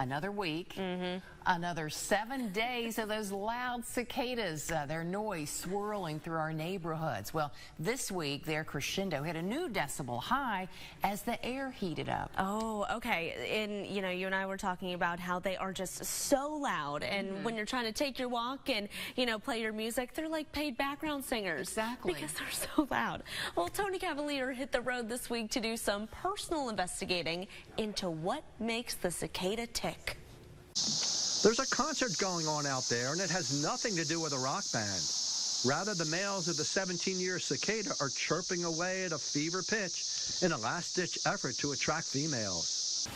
Another week, another 7 days of those loud cicadas, their noise swirling through our neighborhoods. Well, this week, their crescendo hit a new decibel high as the air heated up. Oh, okay. And, you know, you and I were talking about how they are just so loud. And when you're trying to take your walk and, you know, play your music, they're like paid background singers. Exactly. Because they're so loud. Well, Tony Cavalier hit the road this week to do some personal investigating into what makes the cicada tick. There's a concert going on out there, and it has nothing to do with a rock band. Rather, the males of the 17-year cicada are chirping away at a fever pitch in a last-ditch effort to attract females.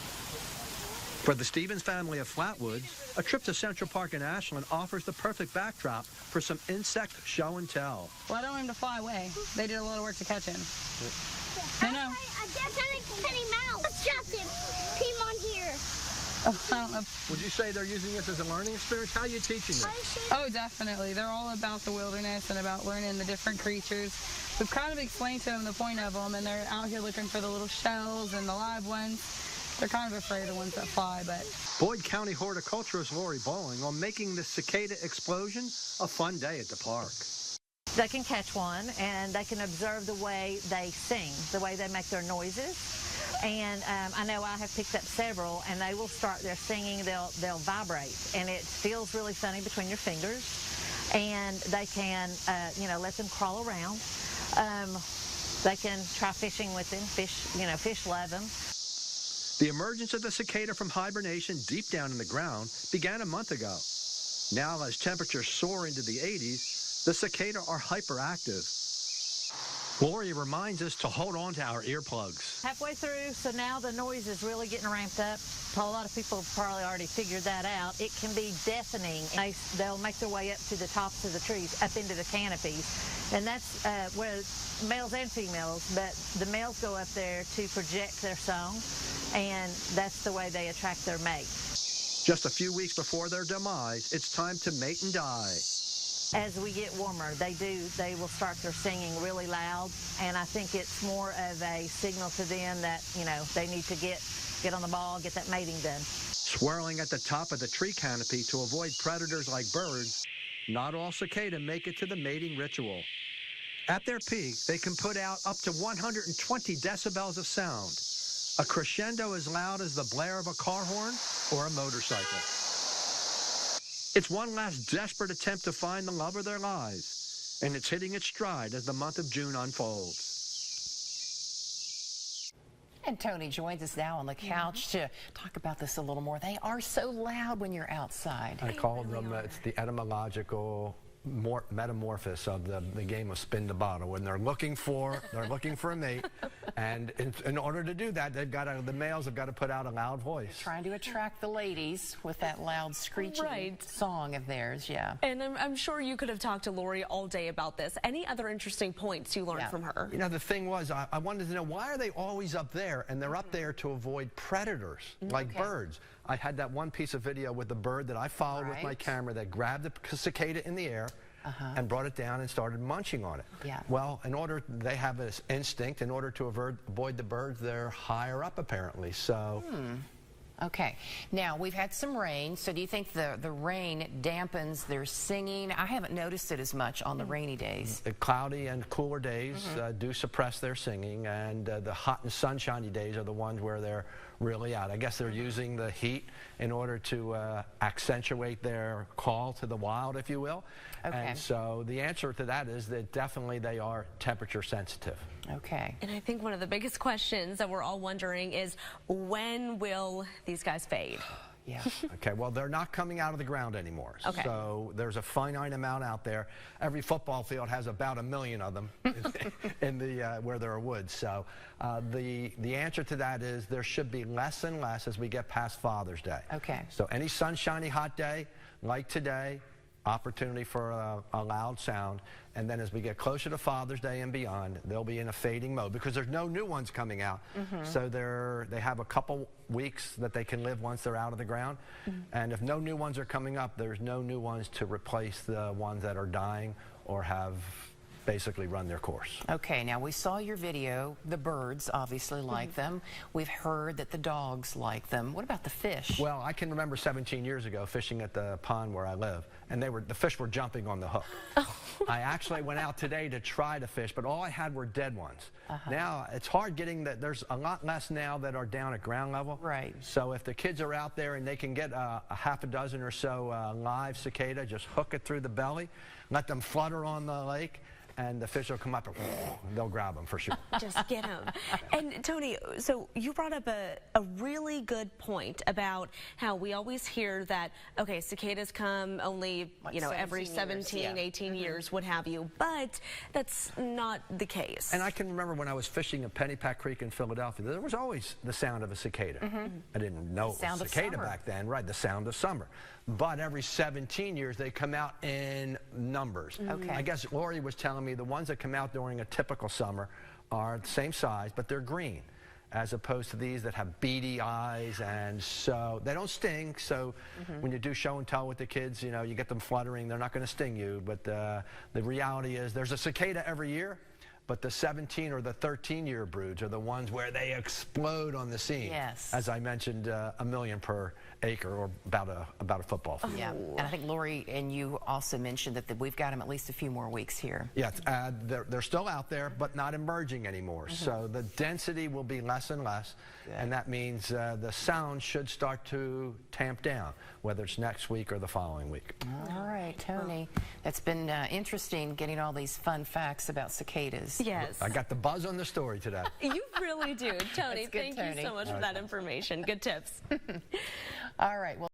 For the Stevens family of Flatwoods, a trip to Central Park in Ashland offers the perfect backdrop for some insect show and tell. Well, I don't want him to fly away. They did a lot of work to catch him. I know. Penny mouse. Let's trust him. Came on here. Oh, I don't know. Would you say they're using this as a learning experience? How are you teaching them? Oh, definitely. They're all about the wilderness and about learning the different creatures. We've kind of explained to them the point of them, and they're out here looking for the little shells and the live ones. They're kind of afraid of the ones that fly, but... Boyd County horticulturist Lori Bowling on making the cicada explosion a fun day at the park. They can catch one, and they can observe the way they sing, the way they make their noises. And I know I have picked up several, and they will start their singing. They'll vibrate, and it feels really funny between your fingers. And they can, you know, let them crawl around. They can try fishing with them. Fish love them. The emergence of the cicada from hibernation deep down in the ground began a month ago. Now, as temperatures soar into the 80s, the cicada are hyperactive. Gloria reminds us to hold on to our earplugs. Halfway through, so now the noise is really getting ramped up. A lot of people have probably already figured that out. It can be deafening. They'll make their way up to the tops of the trees, up into the canopies. And that's where males and females, but the males go up there to project their song, and that's the way they attract their mate. Just a few weeks before their demise, it's time to mate and die. As we get warmer, they will start their singing really loud, and I think it's more of a signal to them that, you know, they need to get on the ball, get that mating done. Swirling at the top of the tree canopy to avoid predators like birds, not all cicada make it to the mating ritual. At their peak, they can put out up to 120 decibels of sound, a crescendo as loud as the blare of a car horn or a motorcycle. It's one last desperate attempt to find the love of their lives, and it's hitting its stride as the month of June unfolds. And Tony joins us now on the couch to talk about this a little more. They are so loud when you're outside. I call them, it's the etymological metamorphosis of the game of spin the bottle. When they're looking for a mate, and in order to do that, the males have got to put out a loud voice. Trying to attract the ladies with that loud screeching song of theirs, yeah. And I'm sure you could have talked to Lori all day about this. Any other interesting points you learned from her? You know, the thing was, I wanted to know, why are they always up there? And they're up there to avoid predators, like birds. I had that one piece of video with the bird that I followed with my camera that grabbed the cicada in the air and brought it down and started munching on it. Yeah. Well, they have this instinct. In order to avoid the birds, they're higher up apparently. So. Okay. Now, we've had some rain, so do you think the rain dampens their singing? I haven't noticed it as much on the rainy days. The cloudy and cooler days do suppress their singing, and the hot and sunshiny days are the ones where they're really out. I guess they're using the heat in order to accentuate their call to the wild, if you will. Okay. And so the answer to that is that definitely they are temperature sensitive. Okay. And I think one of the biggest questions that we're all wondering is, when will these guys fade? Yeah. Okay, well, they're not coming out of the ground anymore. Okay. So there's a finite amount out there. Every football field has about 1 million of them in where there are woods. So the answer to that is there should be less and less as we get past Father's Day. Okay. So any sunshiny hot day like today, opportunity for a loud sound, and then as we get closer to Father's Day and beyond, they'll be in a fading mode because there's no new ones coming out. So they have a couple weeks that they can live once they're out of the ground, and if no new ones are coming up, there's no new ones to replace the ones that are dying or have basically run their course. Okay, now we saw your video. The birds obviously like them. We've heard that the dogs like them. What about the fish? Well, I can remember 17 years ago fishing at the pond where I live, and the fish were jumping on the hook. I actually went out today to try to fish, but all I had were dead ones. Now, it's hard getting that. There's a lot less now that are down at ground level. Right. So if the kids are out there and they can get a half a dozen or so live cicada, just hook it through the belly, let them flutter on the lake, and the fish will come up and they'll grab them for sure. Just get them. And Tony, so you brought up a really good point about how we always hear that, okay, cicadas come only, you know, every 17, 18 years, what have you, but that's not the case. And I can remember when I was fishing at Pennypack Creek in Philadelphia, there was always the sound of a cicada. I didn't know it was cicada back then, right, the sound of summer. But every 17 years, they come out in numbers. Okay. I guess Lori was telling me the ones that come out during a typical summer are the same size, but they're green, as opposed to these that have beady eyes, and so they don't sting. So when you do show and tell with the kids, you know, you get them fluttering, they're not going to sting you. But the reality is there's a cicada every year, but the 17 or the 13-year broods are the ones where they explode on the scene. Yes. As I mentioned, 1 million per acre, or about a football field. Yeah, and I think Lori and you also mentioned that we've got them at least a few more weeks here. Yes, they're still out there, but not emerging anymore. So the density will be less and less, and that means the sound should start to tamp down, whether it's next week or the following week. All right, Tony, it's been interesting getting all these fun facts about cicadas. Yes. I got the buzz on the story today. You really do. Tony, That's good, thank Tony. you so much for that information. Good tips. All right. Well.